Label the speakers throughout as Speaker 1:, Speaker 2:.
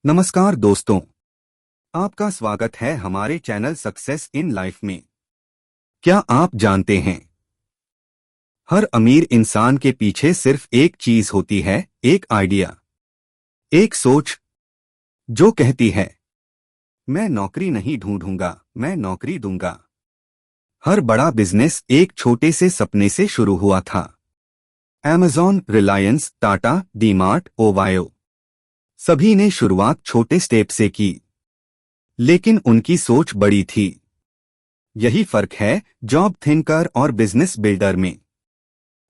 Speaker 1: नमस्कार दोस्तों, आपका स्वागत है हमारे चैनल सक्सेस इन लाइफ में। क्या आप जानते हैं, हर अमीर इंसान के पीछे सिर्फ एक चीज होती है, एक आइडिया, एक सोच जो कहती है, मैं नौकरी नहीं ढूंढूंगा, मैं नौकरी दूंगा। हर बड़ा बिजनेस एक छोटे से सपने से शुरू हुआ था। Amazon, रिलायंस, टाटा, डीमार्ट, ओवायो, सभी ने शुरुआत छोटे स्टेप से की, लेकिन उनकी सोच बड़ी थी। यही फर्क है जॉब थिंकर और बिजनेस बिल्डर में।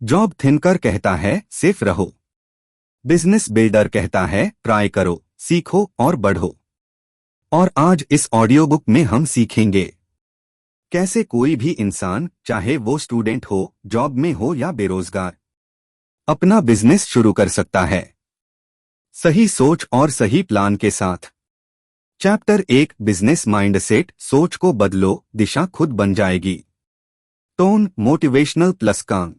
Speaker 1: जॉब थिंकर कहता है सिर्फ रहो, बिजनेस बिल्डर कहता है ट्राई करो, सीखो और बढ़ो। और आज इस ऑडियो बुक में हम सीखेंगे कैसे कोई भी इंसान, चाहे वो स्टूडेंट हो, जॉब में हो या बेरोजगार, अपना बिजनेस शुरू कर सकता है, सही सोच और सही प्लान के साथ। Chapter 1, business mindset. सोच को बदलो, दिशा खुद बन जाएगी। टोन मोटिवेशनल प्लस काम।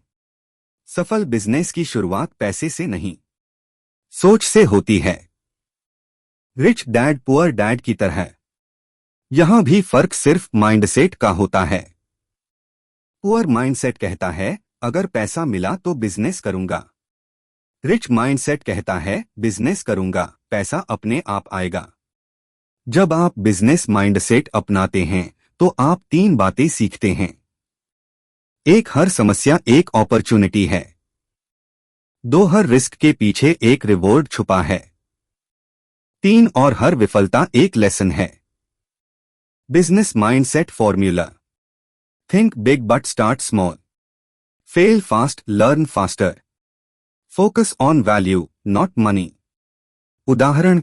Speaker 1: सफल बिजनेस की शुरुआत पैसे से नहीं, सोच से होती है। रिच डैड पुअर डैड की तरह यहां भी फर्क सिर्फ माइंडसेट का होता है। पुअर माइंडसेट कहता है अगर पैसा मिला तो बिजनेस करूंगा। रिच माइंडसेट कहता है बिजनेस करूंगा, पैसा अपने आप आएगा। जब आप बिजनेस माइंडसेट अपनाते हैं तो आप 3 बातें सीखते हैं। 1, हर समस्या एक अपॉर्चुनिटी है। 2, हर रिस्क के पीछे एक रिवॉर्ड छुपा है। 3, और हर विफलता एक लेसन है। Business mindset formula. Think big but start small. Fail fast, learn faster. Focus on value, not money. उदाहरण,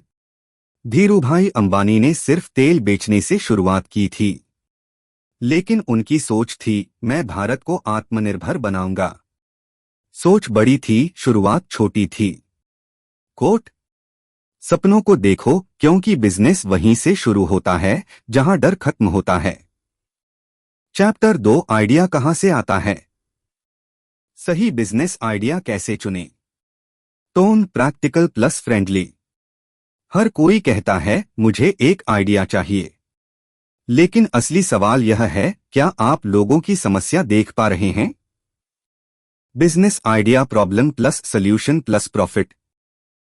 Speaker 1: धीरूभाई अंबानी ने सिर्फ तेल बेचने से शुरुआत की थी, लेकिन उनकी सोच थी मैं भारत को आत्मनिर्भर बनाऊंगा। सोच बड़ी थी, शुरुआत छोटी थी। कोट, सपनों को देखो क्योंकि बिजनेस वहीं से शुरू होता है जहां डर खत्म होता है। चैप्टर 2, आइडिया कहां से आता है। सही बिजनेस आइडिया कैसे चुनें। Tone practical plus friendly. हर कोई कहता है मुझे एक आइडिया चाहिए, लेकिन असली सवाल यह है क्या आप लोगों की समस्या देख पा रहे हैं। Business idea problem plus solution plus profit.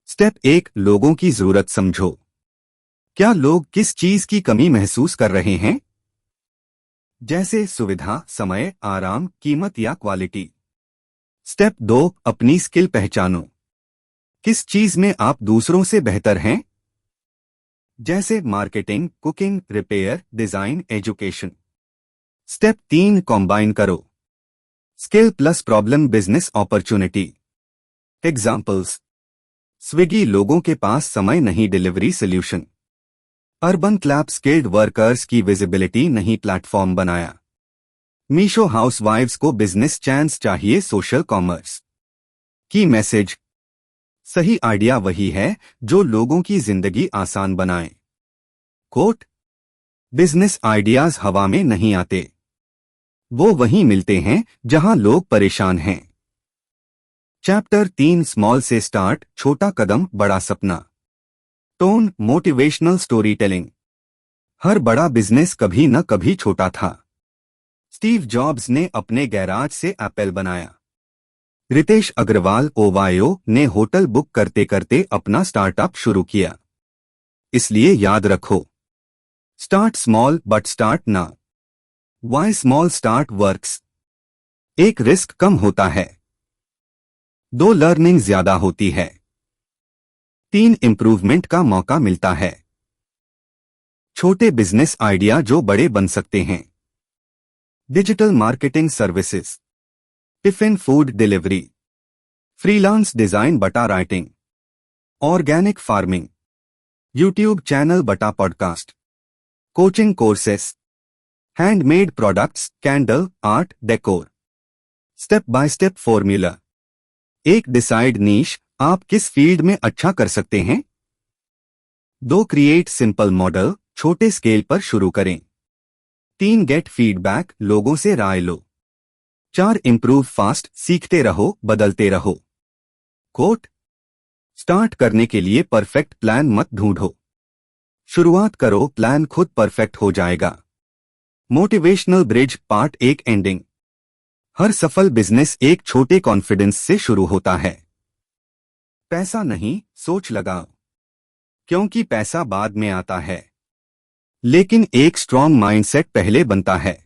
Speaker 1: Step 1, लोगों की जरूरत समझो। क्या लोग किस चीज की कमी महसूस कर रहे हैं, जैसे सुविधा, समय, आराम, कीमत या क्वालिटी। स्टेप 2, अपनी स्किल पहचानो। किस चीज में आप दूसरों से बेहतर हैं, जैसे marketing, cooking, repair, design, education. Step 3, combine करो। Skill plus problem business opportunity. Examples, Swiggy लोगों के पास समय नहीं, delivery solution. Urban Clap skilled workers की विजिबिलिटी नहीं, प्लेटफॉर्म बनाया। मीशो हाउसवाइव्स को बिजनेस चांस चाहिए, सोशल कॉमर्स। की मैसेज, सही आइडिया वही है जो लोगों की जिंदगी आसान बनाए। कोट, बिजनेस आइडियाज हवा में नहीं आते, वो वहीं मिलते हैं जहां लोग परेशान हैं। चैप्टर 3, स्मॉल से स्टार्ट, छोटा कदम बड़ा सपना। Tone motivational story telling. हर बड़ा बिजनेस कभी न कभी छोटा था। स्टीव जॉब्स ने अपने गैराज से एप्पल बनाया। रितेश अग्रवाल, ओवायो, ने होटल बुक करते करते अपना स्टार्टअप शुरू किया। इसलिए याद रखो, स्टार्ट स्मॉल बट स्टार्ट ना। Why small start works. 1, risk कम होता है। 2, लर्निंग ज्यादा होती है। 3, इंप्रूवमेंट का मौका मिलता है। छोटे बिजनेस आइडिया जो बड़े बन सकते हैं। Digital marketing services, tiffin food delivery, freelance design बटा writing, organic farming, YouTube channel बटा podcast, coaching courses, handmade products, candle, art, decor. Step by step formula. 1, decide niche, आप किस फील्ड में अच्छा कर सकते हैं। 2, क्रिएट सिंपल मॉडल, छोटे स्केल पर शुरू करें। 3, गेट फीडबैक, लोगों से राय लो। 4, इंप्रूव फास्ट, सीखते रहो, बदलते रहो। कोट, स्टार्ट करने के लिए परफेक्ट प्लान मत ढूंढो। शुरुआत करो, प्लान खुद परफेक्ट हो जाएगा। Motivational bridge part 1 ending. हर सफल बिजनेस एक छोटे कॉन्फिडेंस से शुरू होता है। पैसा नहीं, सोच लगाओ, क्योंकि पैसा बाद में आता है, लेकिन एक स्ट्रॉन्ग माइंडसेट पहले बनता है।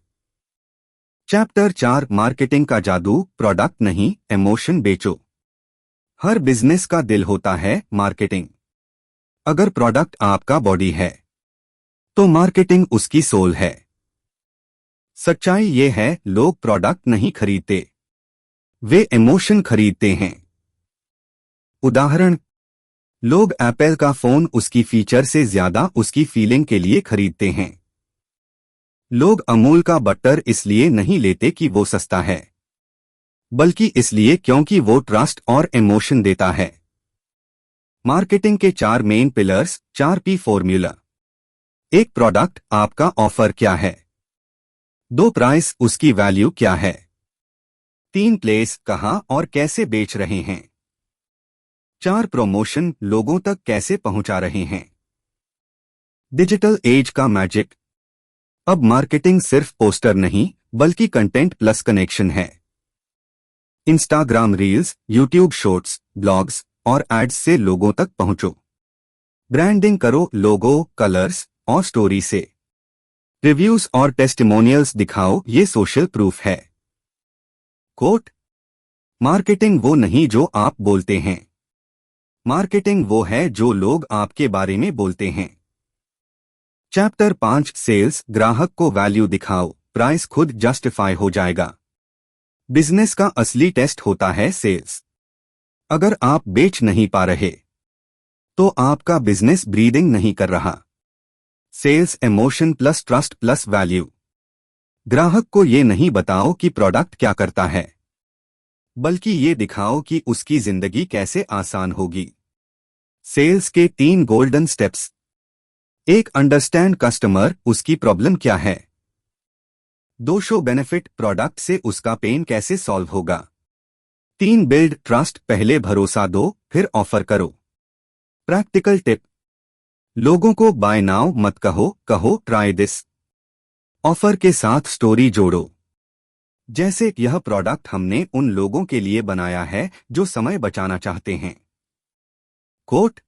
Speaker 1: चैप्टर 4 मार्केटिंग का जादू। प्रोडक्ट नहीं, इमोशन बेचो। हर बिजनेस का दिल होता है मार्केटिंग। अगर प्रोडक्ट आपका बॉडी है तो मार्केटिंग उसकी सोल है। सच्चाई ये है, लोग प्रोडक्ट नहीं खरीदते, वे इमोशन खरीदते हैं। उदाहरण, लोग एप्पल का फोन उसकी फीचर से ज्यादा उसकी फीलिंग के लिए खरीदते हैं। लोग अमूल का बटर इसलिए नहीं लेते कि वो सस्ता है, बल्कि इसलिए क्योंकि वो ट्रस्ट और इमोशन देता है। मार्केटिंग के 4 main pillars, 4P formula. 1 product, आपका ऑफर क्या है। 2 प्राइस, उसकी वैल्यू क्या है। 3 प्लेस, कहां और कैसे बेच रहे हैं। 4 प्रमोशन, लोगों तक कैसे पहुंचा रहे हैं। डिजिटल एज का मैजिक। अब मार्केटिंग सिर्फ पोस्टर नहीं, बल्कि कंटेंट प्लस कनेक्शन है। Instagram reels, YouTube shorts, blogs और एड्स से लोगों तक पहुंचो। ब्रांडिंग करो, लोगो, कलर्स और स्टोरी से। रिव्यूज और टेस्टिमोनियल्स दिखाओ, ये सोशल प्रूफ है। कोट, मार्केटिंग वो नहीं जो आप बोलते हैं, मार्केटिंग वो है जो लोग आपके बारे में बोलते हैं। Chapter 5 sales. ग्राहक को वैल्यू दिखाओ, प्राइस खुद जस्टिफाई हो जाएगा। बिजनेस का असली टेस्ट होता है सेल्स। अगर आप बेच नहीं पा रहे तो आपका बिजनेस ब्रीदिंग नहीं कर रहा। Sales emotion plus trust plus value. ग्राहक को ये नहीं बताओ कि प्रोडक्ट क्या करता है, बल्कि ये दिखाओ कि उसकी जिंदगी कैसे आसान होगी। सेल्स के 3 गोल्डन स्टेप्स। 1 अंडरस्टैंड कस्टमर, उसकी प्रॉब्लम क्या है। 2 शो बेनिफिट, प्रोडक्ट से उसका पेन कैसे सॉल्व होगा। 3 बिल्ड ट्रस्ट, पहले भरोसा दो फिर ऑफर करो। प्रैक्टिकल टिप, लोगों को बाय नाउ मत कहो, कहो ट्राई दिस। ऑफर के साथ स्टोरी जोड़ो, जैसे यह प्रोडक्ट हमने उन लोगों के लिए बनाया है जो समय बचाना चाहते हैं। कोट,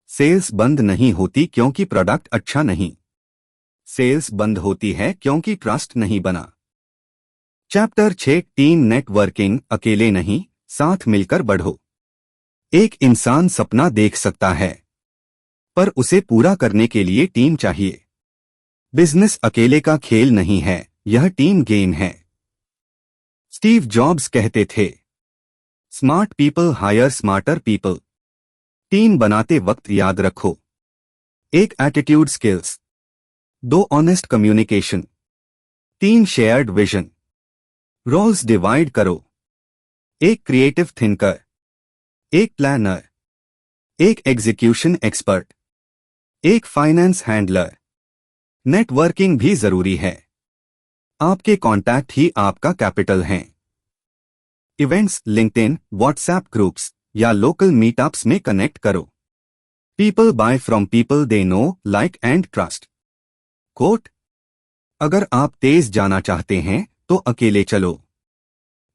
Speaker 1: सेल्स बंद नहीं होती क्योंकि प्रोडक्ट अच्छा नहीं, सेल्स बंद होती है क्योंकि ट्रस्ट नहीं बना। Chapter 6 team networking. अकेले नहीं, साथ मिलकर बढ़ो। एक इंसान सपना देख सकता है, पर उसे पूरा करने के लिए टीम चाहिए। बिजनेस अकेले का खेल नहीं है, यह टीम गेम है। स्टीव जॉब्स कहते थे, smart people hire smarter people. Team बनाते वक्त याद रखो, 1 attitude skills, 2 honest communication, 3 shared vision. Roles divide करो, 1 creative thinker, 1 planner, 1 execution expert, 1 finance handler. Networking भी जरूरी है, आपके कॉन्टैक्ट ही आपका कैपिटल हैं। इवेंट्स, लिंक्डइन, व्हाट्सएप ग्रुप्स या लोकल मीटअप्स में कनेक्ट करो। People buy from people they no, like and trust. Coat, अगर आप तेज जाना चाहते हैं तो अकेले चलो,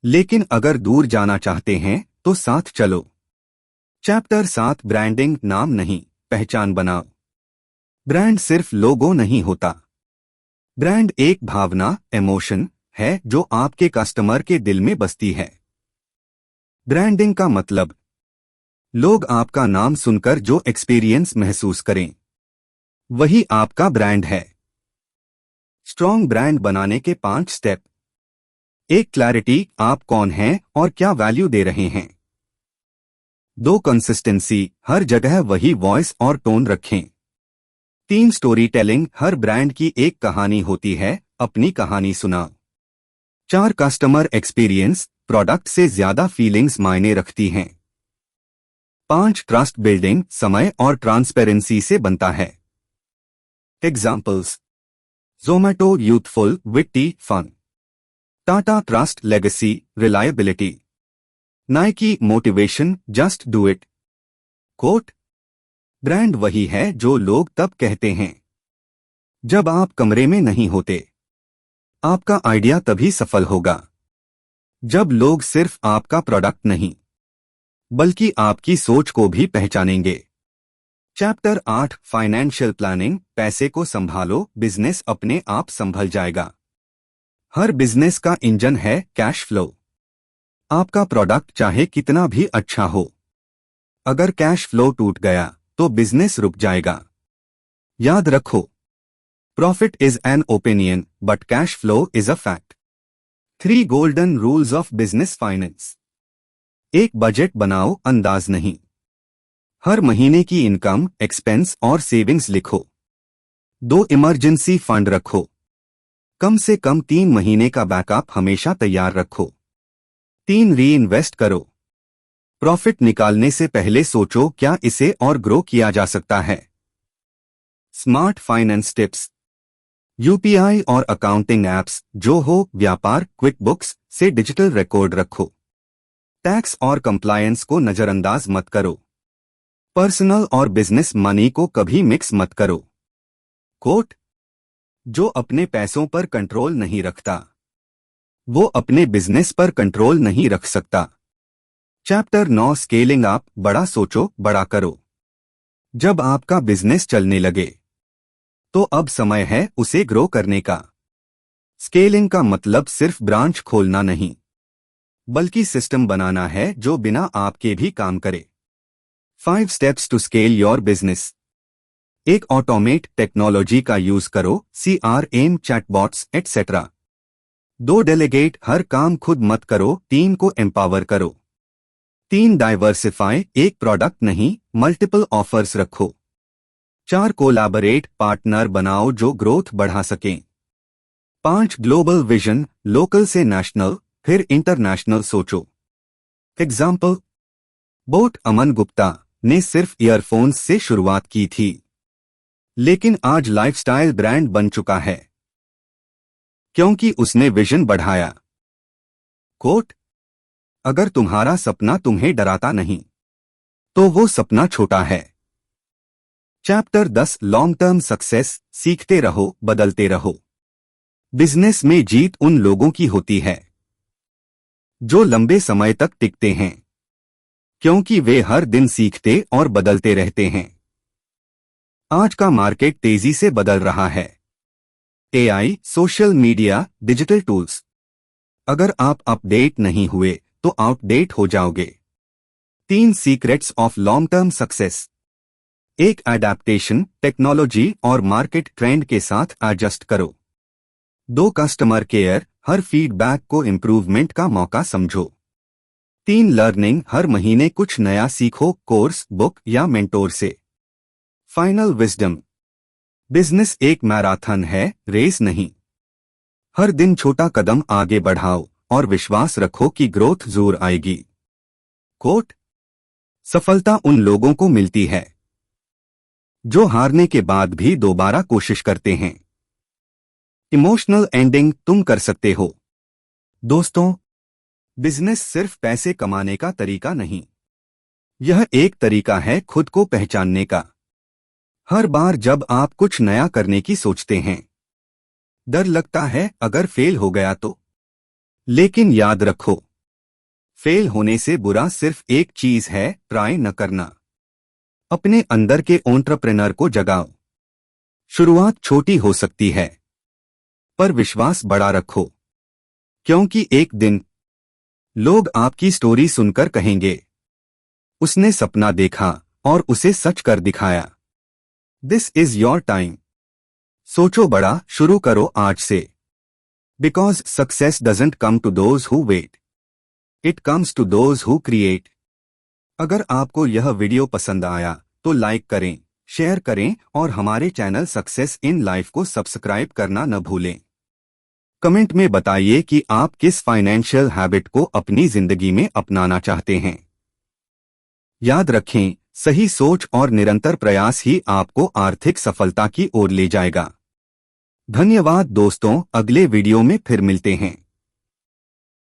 Speaker 1: लेकिन अगर दूर जाना चाहते हैं तो साथ चलो। Chapter 7 branding. नाम नहीं, पहचान बनाओ। ब्रांड सिर्फ लोगो नहीं होता, ब्रांड एक भावना, इमोशन है जो आपके कस्टमर के दिल में बसती है। ब्रांडिंग का मतलब, लोग आपका नाम सुनकर जो एक्सपीरियंस महसूस करें, वही आपका ब्रांड है। स्ट्रॉन्ग ब्रांड बनाने के 5 स्टेप। 1 क्लैरिटी, आप कौन हैं और क्या वैल्यू दे रहे हैं। 2 कंसिस्टेंसी, हर जगह वही वॉइस और टोन रखें। 3 स्टोरी टेलिंग, हर ब्रांड की एक कहानी होती है, अपनी कहानी सुनाओ। 4 कस्टमर एक्सपीरियंस, प्रोडक्ट से ज्यादा फीलिंग्स मायने रखती हैं। 5 ट्रस्ट बिल्डिंग, समय और ट्रांसपेरेंसी से बनता है। Examples, Zomato youthful, witty, fun. Tata trust, legacy, reliability. Nike motivation, just do it. Quote: brand वही है जो लोग तब कहते हैं जब आप कमरे में नहीं होते। आपका आइडिया तभी सफल होगा जब लोग सिर्फ आपका प्रोडक्ट नहीं बल्कि आपकी सोच को भी पहचानेंगे। Chapter 8 financial planning. पैसे को संभालो, बिजनेस अपने आप संभल जाएगा। हर बिजनेस का इंजन है कैश फ्लो। आपका प्रोडक्ट चाहे कितना भी अच्छा हो, अगर कैश फ्लो टूट गया तो बिजनेस रुक जाएगा। याद रखो, profit is an opinion but cash flow is a fact. 3 golden rules of business finance. 1 budget बनाओ, अंदाज नहीं। हर महीने की इनकम, एक्सपेंस और सेविंग्स लिखो। 2 इमरजेंसी फंड रखो। कम से कम 3 महीने का बैकअप हमेशा तैयार रखो। 3 री इन्वेस्ट करो। प्रॉफिट निकालने से पहले सोचो क्या इसे और ग्रो किया जा सकता है। Smart finance tips. यूपीआई और अकाउंटिंग एप्स जो हो व्यापार, क्विक बुक्स से डिजिटल रिकॉर्ड रखो। टैक्स और कंप्लायंस को नजरअंदाज मत करो। पर्सनल और बिजनेस मनी को कभी मिक्स मत करो। कोट: जो अपने पैसों पर कंट्रोल नहीं रखता वो अपने बिजनेस पर कंट्रोल नहीं रख सकता। Chapter 9 scaling up. बड़ा सोचो, बड़ा करो। जब आपका बिजनेस चलने लगे तो अब समय है उसे ग्रो करने का। स्केलिंग का मतलब सिर्फ ब्रांच खोलना नहीं बल्कि सिस्टम बनाना है जो बिना आपके भी काम करे। 5 steps to scale your business. 1 automate, technology का यूज करो, CRM, चैटबॉट्स एटसेट्रा। 2 डेलीगेट, हर काम खुद मत करो, टीम को एम्पावर करो। 3 डाइवर्सिफाई, एक प्रोडक्ट नहीं मल्टीपल ऑफर्स रखो। 4 कोलैबोरेट, पार्टनर बनाओ जो ग्रोथ बढ़ा सकें। 5 ग्लोबल विजन, लोकल से नेशनल फिर इंटरनेशनल सोचो। एग्जाम्पल: बोट अमन गुप्ता ने सिर्फ ईयरफोन्स से शुरुआत की थी लेकिन आज लाइफस्टाइल ब्रांड बन चुका है क्योंकि उसने विजन बढ़ाया। कोट: अगर तुम्हारा सपना तुम्हें डराता नहीं तो वो सपना छोटा है। Chapter 10 long term success. सीखते रहो, बदलते रहो। बिजनेस में जीत उन लोगों की होती है जो लंबे समय तक टिकते हैं क्योंकि वे हर दिन सीखते और बदलते रहते हैं। आज का मार्केट तेजी से बदल रहा है। AI, social media, digital tools. अगर आप अपडेट नहीं हुए तो आउटडेट हो जाओगे। 3 secrets of long term success. 1 adaptation, technology और मार्केट ट्रेंड के साथ एडजस्ट करो। 2 कस्टमर केयर, हर फीडबैक को इम्प्रूवमेंट का मौका समझो। 3 लर्निंग, हर महीने कुछ नया सीखो, कोर्स, बुक या मेंटोर से। Final wisdom. बिजनेस एक मैराथन है, रेस नहीं। हर दिन छोटा कदम आगे बढ़ाओ और विश्वास रखो कि ग्रोथ जरूर आएगी। कोट: सफलता उन लोगों को मिलती है जो हारने के बाद भी दोबारा कोशिश करते हैं। इमोशनल एंडिंग, तुम कर सकते हो। दोस्तों, बिजनेस सिर्फ पैसे कमाने का तरीका नहीं, यह एक तरीका है खुद को पहचानने का। हर बार जब आप कुछ नया करने की सोचते हैं, डर लगता है अगर फेल हो गया तो। लेकिन याद रखो, फेल होने से बुरा सिर्फ एक चीज है, ट्राई न करना। अपने अंदर के एंटरप्रेन्योर को जगाओ। शुरुआत छोटी हो सकती है पर विश्वास बड़ा रखो क्योंकि एक दिन लोग आपकी स्टोरी सुनकर कहेंगे, उसने सपना देखा और उसे सच कर दिखाया। This is your time. सोचो बड़ा, शुरू करो आज से। Because success doesn't come to those who wait, it comes to those who create. अगर आपको यह वीडियो पसंद आया तो लाइक करें, शेयर करें और हमारे चैनल सक्सेस इन लाइफ को सब्सक्राइब करना न भूलें। कमेंट में बताइए कि आप किस फाइनेंशियल हैबिट को अपनी जिंदगी में अपनाना चाहते हैं। याद रखें, सही सोच और निरंतर प्रयास ही आपको आर्थिक सफलता की ओर ले जाएगा। धन्यवाद दोस्तों, अगले वीडियो में फिर मिलते हैं।